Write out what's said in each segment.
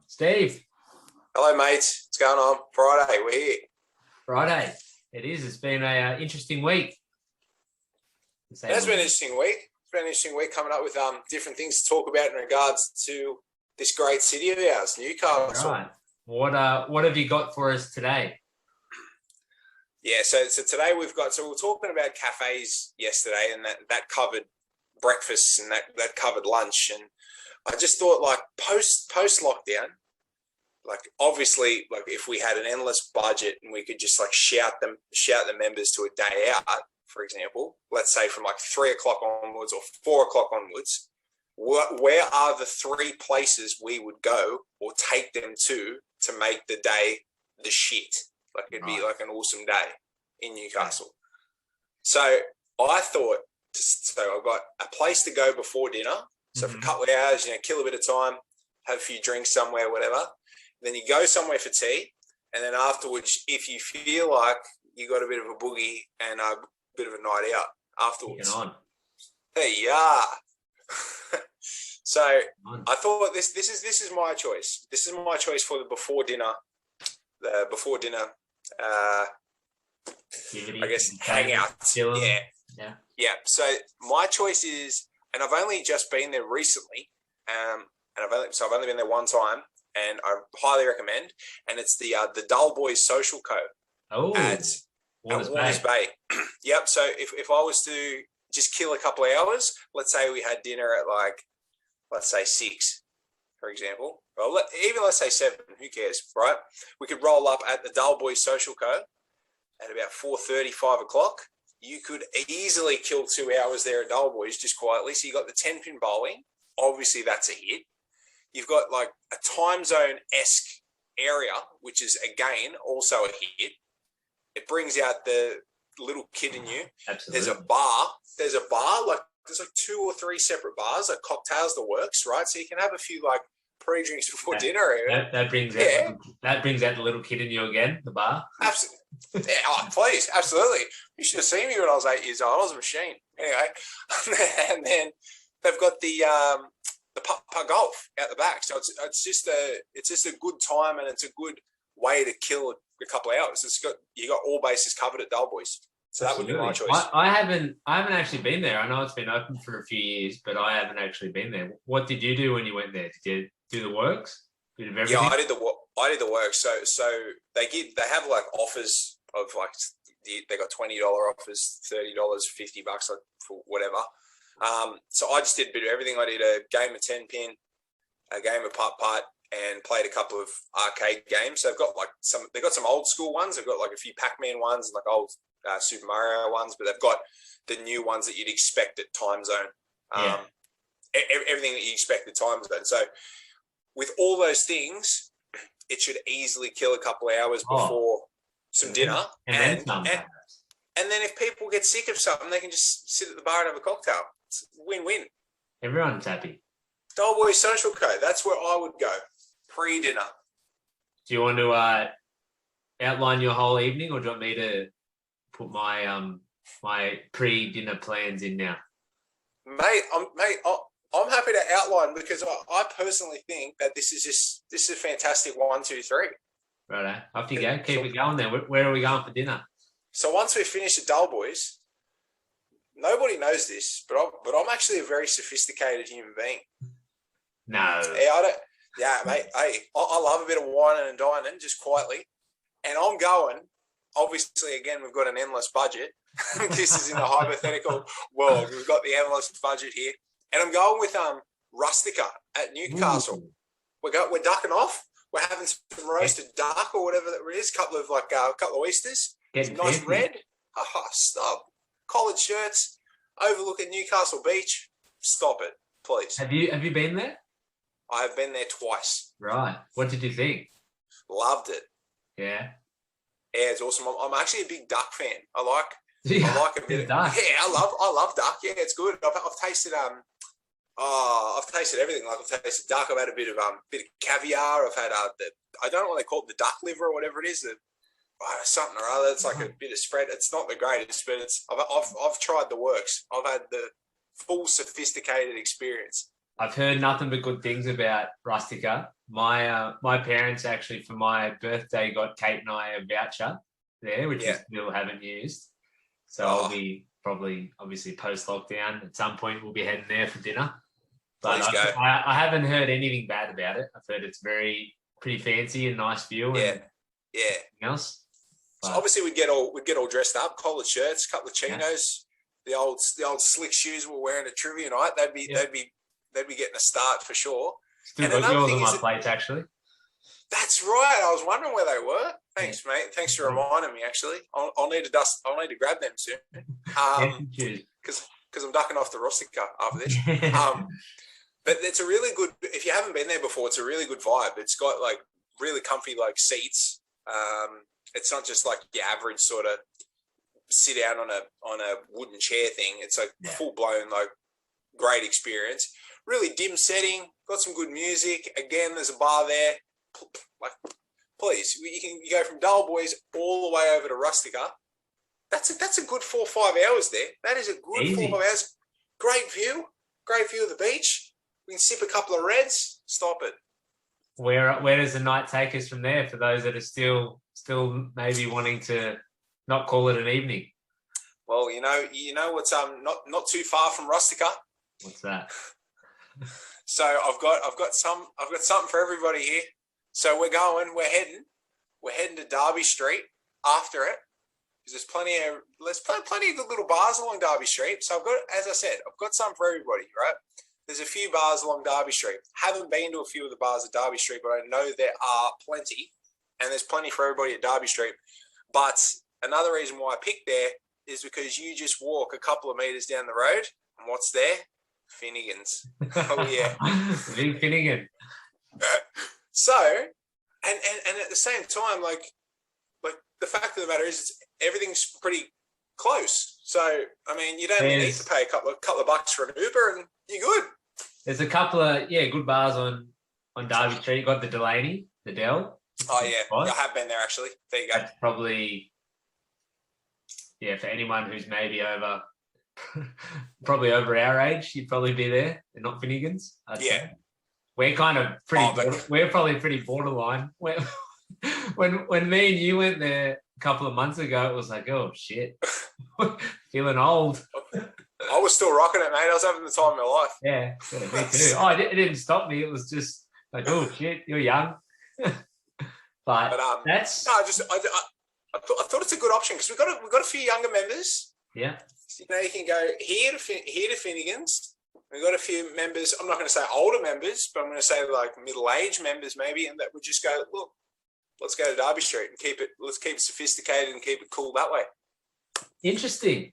Steve. Hello, mates. What's going on? Friday, we're here. Friday. It is. It's been an interesting week. It has been an interesting week. It's been an interesting week coming up with different things to talk about in regards to this great city of ours, Newcastle. Right. What have you got for us today? Yeah, so today we were talking about cafes yesterday, and that covered breakfast and that covered lunch, and I just thought, like, post lockdown, like, obviously, like, if we had an endless budget and we could just like shout the members to a day out, for example, let's say from like 3 o'clock onwards or 4 o'clock onwards, where are the 3 places we would go or take them to make the day the shit? Like, it'd be like an awesome day in Newcastle. So I thought, I've got a place to go before dinner. So for a couple of hours, kill a bit of time, have a few drinks somewhere, whatever. Then you go somewhere for tea. And then afterwards, if you feel like you got a bit of a boogie and a bit of a night out afterwards. There you are. So I thought this is my choice. This is my choice for the before dinner. I guess hangouts. Yeah. So my choice is, and I've only just been there recently, and I've only been there one time, and I highly recommend. And it's the Dull Boys Social Co. At Warners Bay. Yep. So if I was to just kill a couple of hours, let's say we had dinner at let's say 6, for example. Well, let's say 7. Who cares, right? We could roll up at the Dull Boys Social Co. at about 4:30, 5 o'clock. You could easily kill 2 hours there at Dull Boys just quietly. So you got the 10-pin bowling. Obviously, that's a hit. You've got like a time zone-esque area, which is, again, also a hit. It brings out the little kid in you. Absolutely. There's a bar, like there's like 2 or 3 separate bars, like cocktails, the works, right? So you can have a few like pre-drinks before dinner. That brings out the little kid in you again, the bar. Absolutely. Yeah, please, absolutely. You should have seen me when I was 8 years old. I was a machine. Anyway, and then they've got the putt golf out the back. So it's just a good time, and it's a good way to kill a couple of hours. You got all bases covered at Dull Boys. So absolutely. That would be my choice. I haven't actually been there. I know it's been open for a few years, but I haven't actually been there. What did you do when you went there? Did you do the works? Yeah, I did the work. So they have like offers of like they got $20 offers, $30, $50 like for whatever. So I just did a bit of everything. I did a game of 10-pin, a game of putt, and played a couple of arcade games. So they've got some old school ones. They've got like a few Pac-Man ones and like old Super Mario ones, but they've got the new ones that you'd expect at Time Zone. Everything that you expect at Time Zone. So with all those things, it should easily kill a couple of hours before some dinner. And then if people get sick of something, they can just sit at the bar and have a cocktail. It's win-win. Everyone's happy. Dull Boys Social Co. That's where I would go pre-dinner. Do you want to outline your whole evening, or do you want me to put my my pre-dinner plans in now? Mate, I'm happy to outline, because I personally think that this is a fantastic 1, 2, 3. Righto, off you go. Keep it going there. Where are we going for dinner? So once we finish the Dull Boys, nobody knows this, but I'm actually a very sophisticated human being. No. Yeah, mate. Hey, I love a bit of wine and dining, just quietly, and I'm going. Obviously, again, we've got an endless budget. This is in a hypothetical world. We've got the endless budget here. And I'm going with Rustica at Newcastle. Ooh. We're ducking off. We're having some roasted duck or whatever that it is. A couple of oysters. Some nice red. Stop. Collared shirts. Overlooking Newcastle Beach. Stop it, please. Have you been there? I have been there twice. Right. What did you think? Loved it. Yeah. Yeah, it's awesome. I'm actually a big duck fan. I like a bit of duck. Yeah, I love duck. Yeah, it's good. I've tasted I've tasted everything. Like, I've tasted duck. I've had a bit of caviar. I've had I don't know what they call it, the duck liver or whatever it is. Something or other. It's like a bit of spread. It's not the greatest, but I've tried the works. I've had the full sophisticated experience I've heard nothing but good things about Rustica. My parents actually for my birthday got Kate and I a voucher there, which we still haven't used. So I'll be probably obviously post lockdown at some point. We'll be heading there for dinner. But I haven't heard anything bad about it. I've heard it's pretty fancy and nice view. And everything else. So obviously we'd get all dressed up, collared shirts, a couple of chinos, the old slick shoes we're wearing at trivia night. They'd be getting a start for sure. Still got yours on my plates actually. That's right. I was wondering where they were. Thanks, mate. Thanks for reminding me. Actually, I'll need to grab them soon. Because I'm ducking off the Rustica after this. But it's a really good. If you haven't been there before, it's a really good vibe. It's got like really comfy like seats. It's not just like your average sort of sit down on a wooden chair thing. It's like full blown like great experience. Really dim setting. Got some good music. Again, there's a bar there. Like, please, you go from Dull Boys all the way over to Rustica. That's a good 4 or 5 hours there. That is a good 4 or 5 hours. Great view of the beach. We can sip a couple of reds. Stop it. Where does the night take us from there? For those that are still maybe wanting to not call it an evening. Well, you know what's not too far from Rustica. What's that? So I've got something for everybody here. So we're heading to Derby Street after it. Because there's plenty of good little bars along Derby Street. So I've got something for everybody, right? There's a few bars along Derby Street. Haven't been to a few of the bars at Derby Street, but I know there are plenty. And there's plenty for everybody at Derby Street. But another reason why I picked there is because you just walk a couple of meters down the road, and what's there? Finnegan's. Oh yeah. Big Finnegan. So, and at the same time, like the fact of the matter is, everything's pretty close. So, I mean, you don't need to pay a couple of bucks for an Uber, and you're good. There's a couple of good bars on Derby Street. You got the Delaney, the Dell. Oh yeah, I have been there actually. There you go. That's probably for anyone who's maybe probably over our age, you'd probably be there. They're not Finnegan's. I'd say. We're kind of we're probably pretty borderline. When me and you went there a couple of months ago, it was like, oh shit, feeling old. I was still rocking it, mate. I was having the time of my life. Yeah, me too. Oh, it didn't stop me. It was just like, oh shit, you're young. but that's no. I thought it's a good option because we've got a few younger members. Yeah. So, you can go here to Finnegan's. We've got a few members. I'm not going to say older members, but I'm going to say like middle-aged members maybe, and that would just go, look, let's go to Derby Street and let's keep it sophisticated and keep it cool that way. Interesting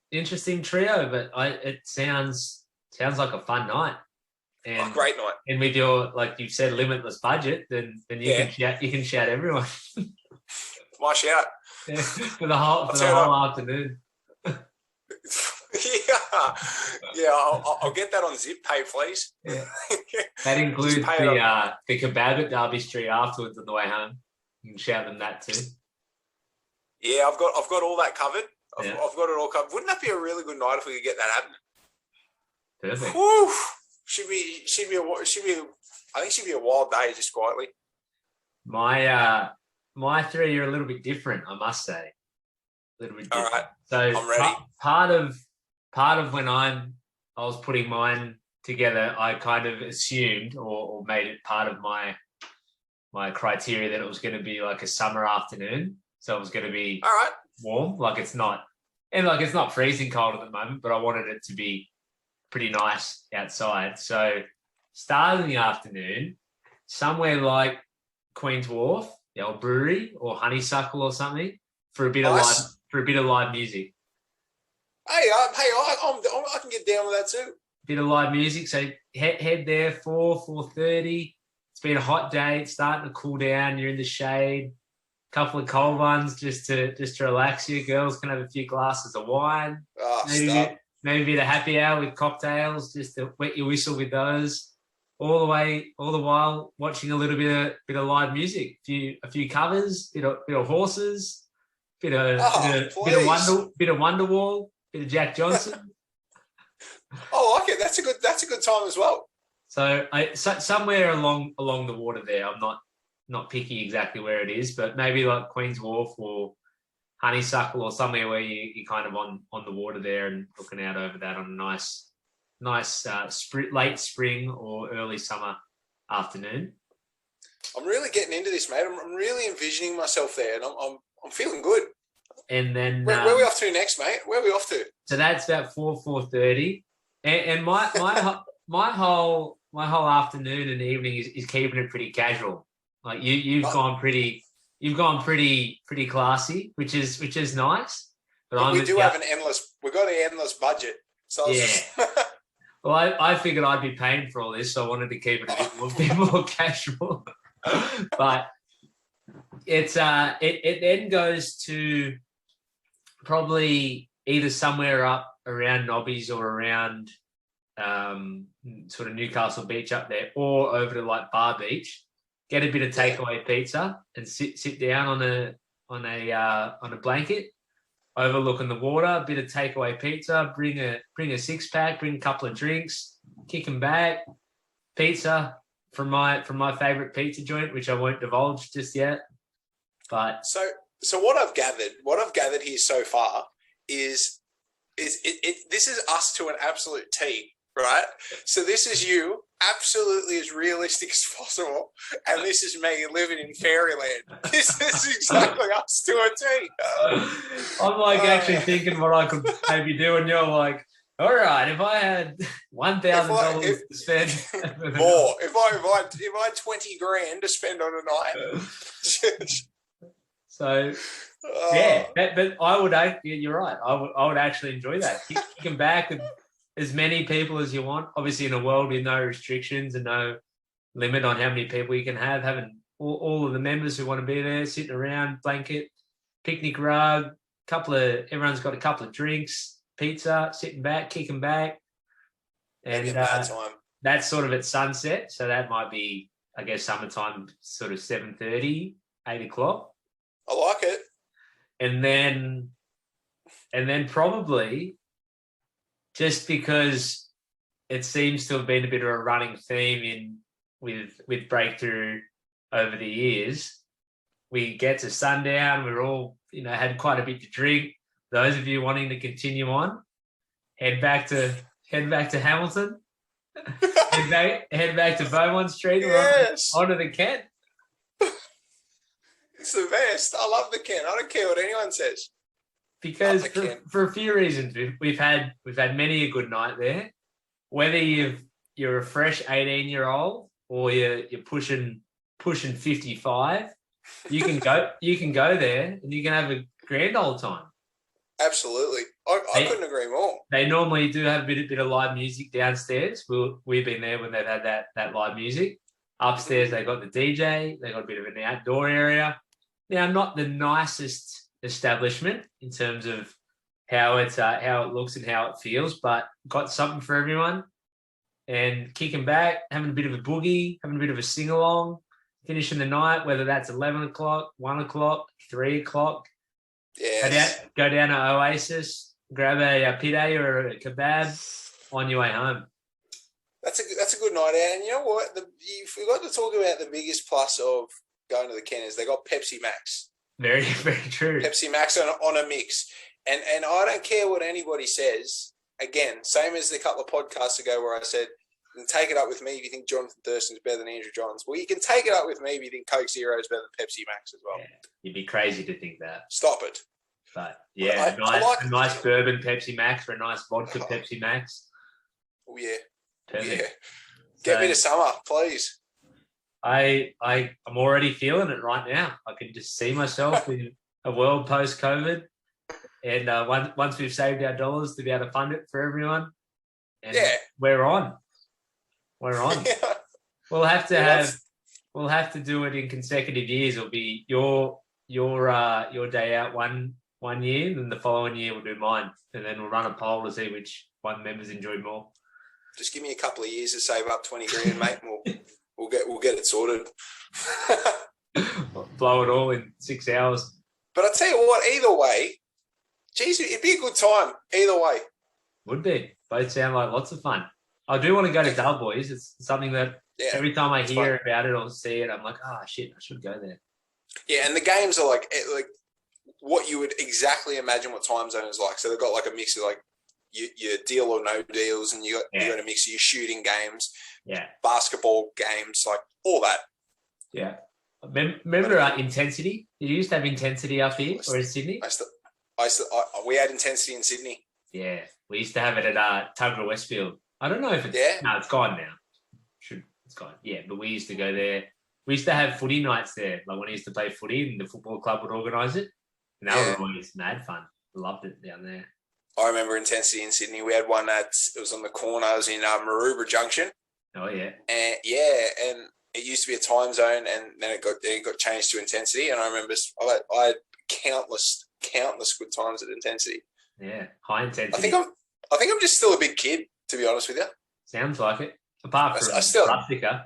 trio, but it sounds like a fun night. And great night. And with your, like you said, limitless budget, then you can shout everyone. My shout. Yeah, for the whole afternoon. I'll get that on Zip Pay, please. Yeah. That includes the kebab at Derby Street afterwards on the way home. You can shout them that too. Yeah, I've got all that covered. I've got it all covered. Wouldn't that be a really good night if we could get that happening? Perfect. Whew. Should be a wild day, just quietly. My three are a little bit different, I must say. A little bit different. All right. So I'm ready. Part of when I was putting mine together, I kind of assumed or made it part of my criteria that it was going to be like a summer afternoon. So it was going to be all right, warm. Like it's not freezing cold at the moment, but I wanted it to be pretty nice outside. So start in the afternoon, somewhere like Queen's Wharf, the old brewery, or Honeysuckle or something, for a bit of live music. Hey, I can get down with that too. Bit of live music. So head there 4:30. It's been a hot day. It's starting to cool down. You're in the shade. Couple of cold ones just to relax you. Girls can have a few glasses of wine. Maybe a bit of happy hour with cocktails, just to wet your whistle with those. All the while watching a little bit of live music. A few covers, bit of Horses, bit of Wonderwall, bit of Jack Johnson. I like it. That's a good time as well. So somewhere along the water there. I'm not picky exactly where it is, but maybe like Queen's Wharf or Honeysuckle or somewhere where you're kind of on the water there and looking out over that on a nice late spring or early summer afternoon. I'm really getting into this, mate. I'm really envisioning myself there, and I'm feeling good. And then where are we off to next, mate? Where are we off to? So that's about 4:30, and my whole afternoon and evening is keeping it pretty casual. Like you've gone pretty classy, which is nice. But we do have we've got an endless budget. So yeah. Well, I figured I'd be paying for all this, so I wanted to keep it a bit more casual. But it's it then goes to probably either somewhere up around Nobbies or around sort of Newcastle Beach up there, or over to like Bar Beach. Get a bit of takeaway pizza and sit down on a blanket, overlooking the water. A bit of takeaway pizza. Bring a 6-pack. Bring a couple of drinks. Kick them back. Pizza from my favorite pizza joint, which I won't divulge just yet. But so what I've gathered here so far is this is us to an absolute T, right? So this is you absolutely as realistic as possible, and this is me living in fairyland. This is exactly us to a T. I'm like actually thinking what I could maybe do, and you're like, all right, if I had $1,000 to spend more, if I had 20 grand to spend on a night. So yeah, but I would. You're right. I would actually enjoy that. Kicking back with as many people as you want. Obviously, in a world with no restrictions and no limit on how many people you can have, having all of the members who want to be there, sitting around, blanket, picnic rug, everyone's got a couple of drinks, pizza, sitting back, kicking back, and that's sort of at sunset. So that might be, I guess, summertime, sort of 7:30, 8 o'clock. I like it. And then probably, just because it seems to have been a bit of a running theme with Break-Thru over the years, we get to sundown. We're all, had quite a bit to drink. Those of you wanting to continue on, head back to Hamilton, head back to Beaumont Street, yes. or onto the Kent. It's the best. I love the Kent. I don't care what anyone says. Because for a few reasons, we've had many a good night there. Whether you're a fresh 18-year-old or you're pushing 55, you can go there and you can have a grand old time. Absolutely, I couldn't agree more. They normally do have a bit of live music downstairs. We've been there when they've had that live music. Upstairs they got the DJ. They got a bit of an outdoor area. Now, not the nicest establishment in terms of how it looks and how it feels, but got something for everyone. And kicking back, having a bit of a boogie, having a bit of a sing along, finishing the night, whether that's 11 o'clock, 1 o'clock, 3 o'clock. Yes. Go down to Oasis, grab a pide or a kebab on your way home. That's a good night out. And you know what? You forgot to talk about the biggest plus of going to the Kent is they got Pepsi Max. Very, very true. Pepsi Max on a mix. And I don't care what anybody says. Again, same as the couple of podcasts ago where I said, take it up with me if you think Jonathan Thurston's better than Andrew Johns. Well, you can take it up with me if you think Coke Zero is better than Pepsi Max as well. Yeah, you'd be crazy to think that. Stop it. But yeah, a nice bourbon Pepsi Max or a nice vodka Pepsi Max. Oh yeah. Perfect. Yeah. Get me to summer, please. I'm already feeling it right now. I can just see myself in a world post-COVID, and once we've saved our dollars to be able to fund it for everyone, and we're on. Yeah. We'll have to do it in consecutive years. It'll be your day out one year, and then the following year we'll do mine, and then we'll run a poll to see which one members enjoyed more. Just give me a couple of years to save up 20 grand, mate, and we'll get it sorted. Blow it all in 6 hours. But I tell you what, either way, geez, it'd be a good time. Either way, would be. Both sound like lots of fun. I do want to go to Dull Boys. It's something that every time I hear about it or see it, I'm like, shit, I should go there. Yeah, and the games are like what you would exactly imagine what time zone is like. So they've got like a mix of like your deal or no deals, and you got a mix of your shooting games, basketball games, like all that. Yeah. Remember Intensity? Did you used to have Intensity up here or in Sydney? We had Intensity in Sydney. Yeah, we used to have it at Tuggerah Westfield. I don't know if it's no, it's gone now. It's gone. Yeah, but we used to go there. We used to have footy nights there. Like when I used to play footy, and the football club would organise it, and that was always mad fun. Loved it down there. I remember Intensity in Sydney. We had one it was on the corner. It was in Maroubra Junction. Oh yeah. And and it used to be a time zone, and then it got changed to Intensity. And I remember I had countless good times at Intensity. Yeah, high intensity. I think I'm just still a big kid, to be honest with you. Sounds like it. Apart from Rustica,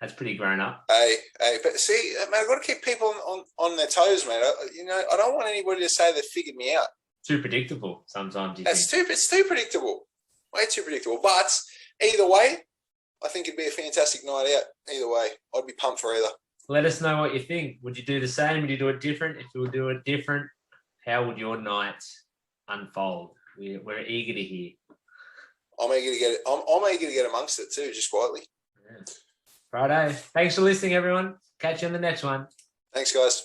that's pretty grown up. Hey, but see, man, I've got to keep people on their toes, man. I don't want anybody to say they figured me out. Too predictable sometimes. It's too predictable. Way too predictable. But either way, I think it'd be a fantastic night out. Either way, I'd be pumped for either. Let us know what you think. Would you do the same? Would you do it different? If you would do it different, how would your night unfold? We're eager to hear. I'm eager to get it. I'm eager to get amongst it too, just quietly. Yeah. Righto. Thanks for listening, everyone. Catch you on the next one. Thanks, guys.